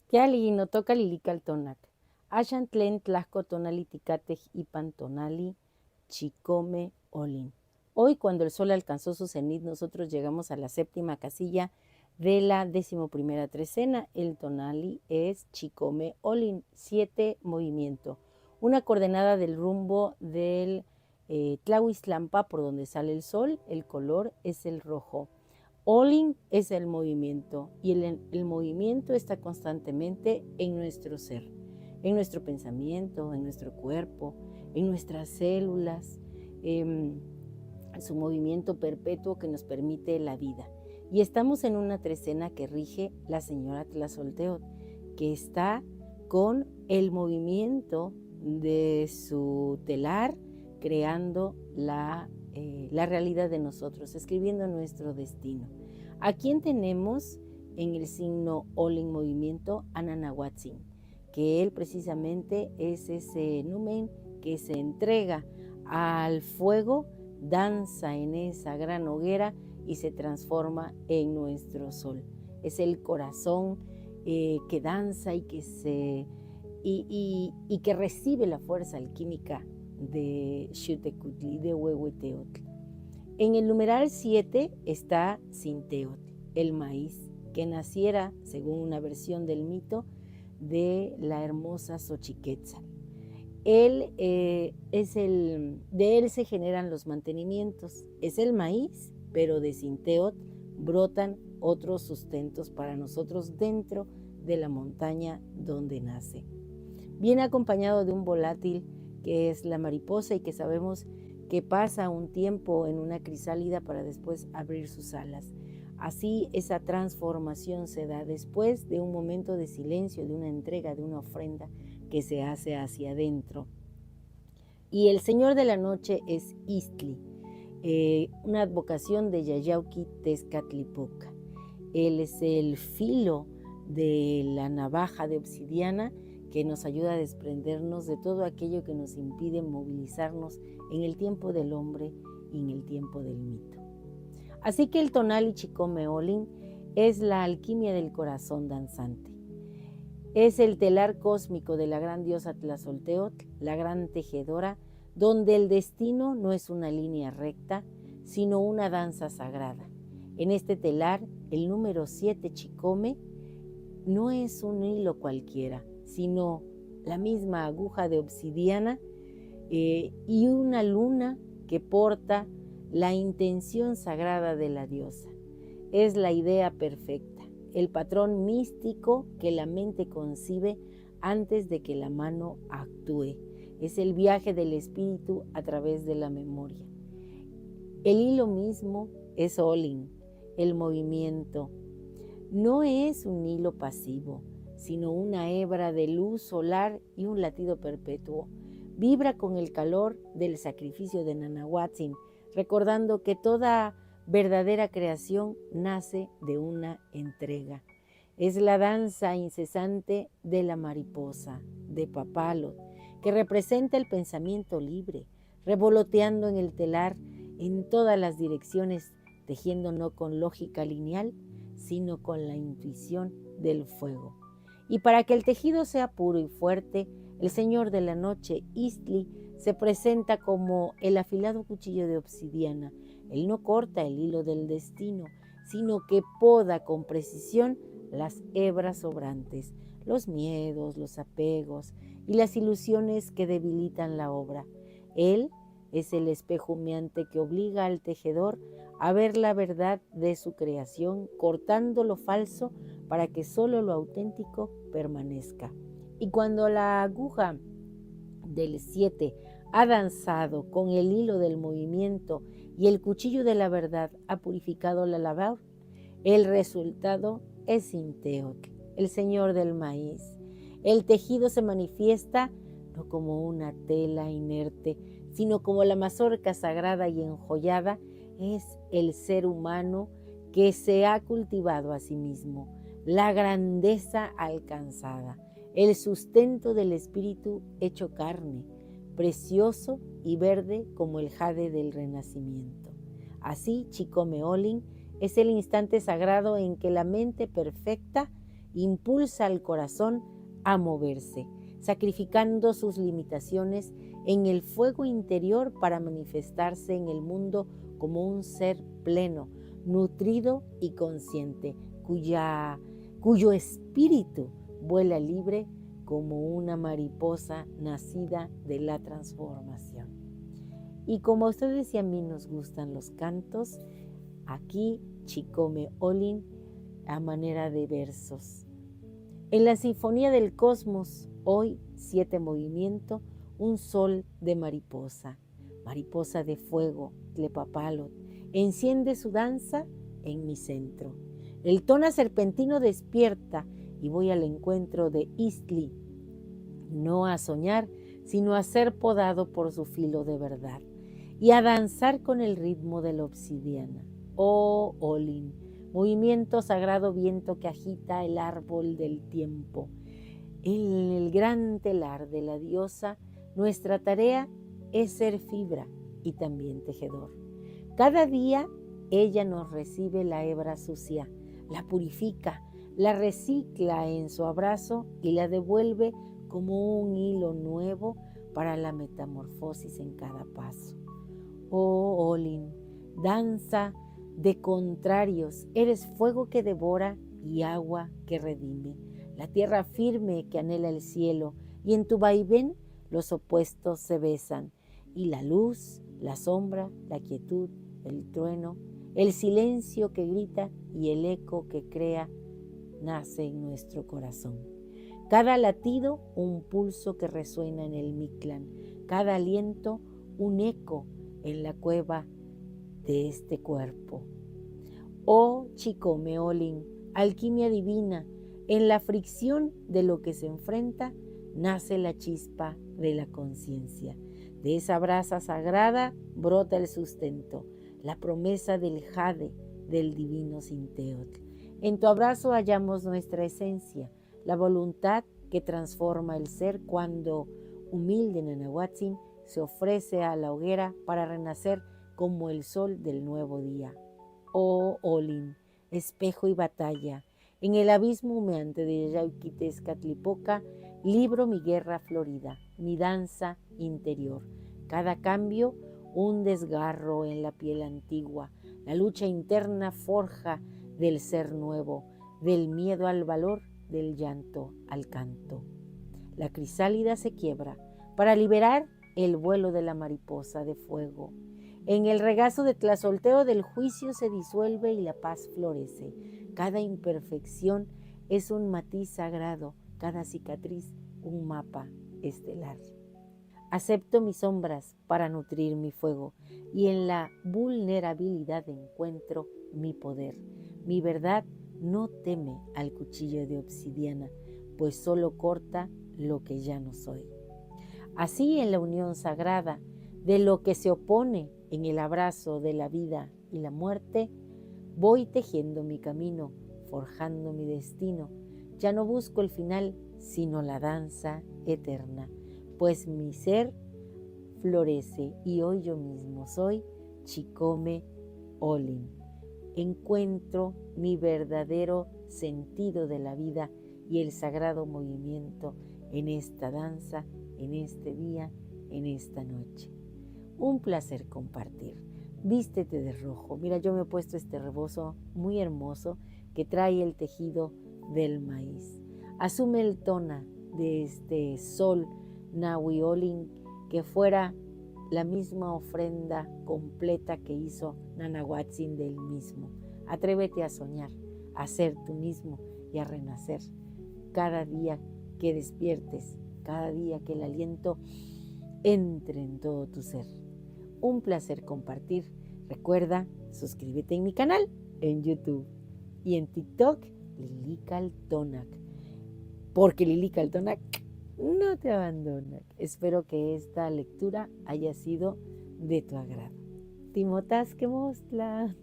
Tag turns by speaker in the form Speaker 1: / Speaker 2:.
Speaker 1: Tiali no toca lilical tonac. Ashan tlen tlasco tonali ticatej ipan tonali chicome olin. Hoy, cuando el sol alcanzó su cenit, nosotros llegamos a la séptima casilla de la 11ª trecena. El tonali es chicome olin, 7 movimiento. Una coordenada del rumbo del Tlahuiztlampa, por donde sale el sol, el color es el rojo. Olin es el movimiento y el movimiento está constantemente en nuestro ser, en nuestro pensamiento, en nuestro cuerpo, en nuestras células, su movimiento perpetuo que nos permite la vida. Y estamos en una trecena que rige la señora Tlazolteotl, que está con el movimiento de su telar creando la realidad de nosotros, escribiendo nuestro destino. ¿A quién tenemos en el signo Olin movimiento? A Nanahuatzin, que él precisamente es ese numen que se entrega al fuego, danza en esa gran hoguera y se transforma en nuestro sol. Es el corazón que danza y que recibe la fuerza alquímica de Xiuhtecutli, de Huehueteotl. En el numeral 7 está Sinteotl, el maíz, que naciera, según una versión del mito, de la hermosa Xochiquétzatl. De él se generan los mantenimientos. Es el maíz, pero de Sinteotl brotan otros sustentos para nosotros dentro de la montaña donde nace. Viene acompañado de un volátil que es la mariposa y que sabemos que pasa un tiempo en una crisálida para después abrir sus alas. Así esa transformación se da después de un momento de silencio, de una entrega, de una ofrenda que se hace hacia adentro. Y el señor de la noche es Istli, una advocación de Yayauqui Tezcatlipoca. Él es el filo de la navaja de obsidiana que nos ayuda a desprendernos de todo aquello que nos impide movilizarnos en el tiempo del hombre y en el tiempo del mito. Así que el tonali chicome olin es la alquimia del corazón danzante. Es el telar cósmico de la gran diosa Tlazolteotl, la gran tejedora, donde el destino no es una línea recta, sino una danza sagrada. En este telar, el número 7 chicome no es un hilo cualquiera, sino la misma aguja de obsidiana y una luna que porta la intención sagrada de la diosa. Es la idea perfecta, el patrón místico que la mente concibe antes de que la mano actúe. Es el viaje del espíritu a través de la memoria. El hilo mismo es Olin, el movimiento. No es un hilo pasivo, sino una hebra de luz solar y un latido perpetuo. Vibra con el calor del sacrificio de Nanahuatzin, recordando que toda verdadera creación nace de una entrega. Es la danza incesante de la mariposa, de Papalot, que representa el pensamiento libre, revoloteando en el telar en todas las direcciones, tejiendo no con lógica lineal, sino con la intuición del fuego. Y para que el tejido sea puro y fuerte, el señor de la noche, Istli, se presenta como el afilado cuchillo de obsidiana. Él no corta el hilo del destino, sino que poda con precisión las hebras sobrantes, los miedos, los apegos y las ilusiones que debilitan la obra. Él es el espejo humeante que obliga al tejedor a ver la verdad de su creación, cortando lo falso para que solo lo auténtico permanezca. Y cuando la aguja del 7 ha danzado con el hilo del movimiento y el cuchillo de la verdad ha purificado la labor, el resultado es Sinteotl, el señor del maíz. El tejido se manifiesta no como una tela inerte, sino como la mazorca sagrada y enjollada. Es el ser humano que se ha cultivado a sí mismo, la grandeza alcanzada, el sustento del espíritu hecho carne, precioso y verde como el jade del renacimiento. Así, Chicome Olin es el instante sagrado en que la mente perfecta impulsa al corazón a moverse, sacrificando sus limitaciones en el fuego interior para manifestarse en el mundo como un ser pleno, nutrido y consciente, cuyo espíritu vuela libre como una mariposa nacida de la transformación. Y como a ustedes y a mí nos gustan los cantos, aquí Chikome Olin a manera de versos. En la sinfonía del cosmos, hoy 7 movimientos, un sol de mariposa, mariposa de fuego, Tlepapalot, enciende su danza en mi centro. El tono serpentino despierta y voy al encuentro de Istli, no a soñar, sino a ser podado por su filo de verdad y a danzar con el ritmo de la obsidiana. Oh Olin, movimiento sagrado viento que agita el árbol del tiempo. En el gran telar de la diosa, nuestra tarea es ser fibra y también tejedor. Cada día ella nos recibe la hebra sucia, la purifica, la recicla en su abrazo y la devuelve como un hilo nuevo para la metamorfosis en cada paso. Oh Olin, danza de contrarios, eres fuego que devora y agua que redime, la tierra firme que anhela el cielo, y en tu vaivén los opuestos se besan, y la luz, la sombra, la quietud, el trueno, el silencio que grita y el eco que crea, nace en nuestro corazón. Cada latido, un pulso que resuena en el Mictlán, cada aliento, un eco en la cueva de este cuerpo. Oh Chikome Olin, alquimia divina, en la fricción de lo que se enfrenta, nace la chispa de la conciencia. De esa brasa sagrada brota el sustento, la promesa del jade, del divino Sinteotl. En tu abrazo hallamos nuestra esencia, la voluntad que transforma el ser cuando, humilde Nanahuatzin, se ofrece a la hoguera para renacer como el sol del nuevo día. Oh Olin, espejo y batalla, en el abismo humeante de Yayquitezcatlipoca, libro mi guerra florida, mi danza interior. Cada cambio, un desgarro en la piel antigua, la lucha interna forja del ser nuevo, del miedo al valor, del llanto al canto. La crisálida se quiebra para liberar el vuelo de la mariposa de fuego. En el regazo de tlazolteo del juicio se disuelve y la paz florece. Cada imperfección es un matiz sagrado, cada cicatriz un mapa estelar. Acepto mis sombras para nutrir mi fuego y en la vulnerabilidad encuentro mi poder. Mi verdad no teme al cuchillo de obsidiana, pues solo corta lo que ya no soy. Así en la unión sagrada de lo que se opone en el abrazo de la vida y la muerte, voy tejiendo mi camino, forjando mi destino. Ya no busco el final, sino la danza eterna, pues mi ser florece y hoy yo mismo soy Chikome Olin. Encuentro mi verdadero sentido de la vida y el sagrado movimiento en esta danza, en este día, en esta noche. Un placer compartir. Vístete de rojo. Mira, yo me he puesto este rebozo muy hermoso que trae el tejido del maíz. Asume el tono de este sol Nahui Olin, que fuera la misma ofrenda completa que hizo Nanahuatzin del mismo. Atrévete a soñar, a ser tú mismo y a renacer. Cada día que despiertes, cada día que el aliento entre en todo tu ser. Un placer compartir. Recuerda, suscríbete en mi canal en YouTube y en TikTok, Lili Caltonac, porque Lili Caltonac no te abandona. Espero que esta lectura haya sido de tu agrado. Timotas que mostla.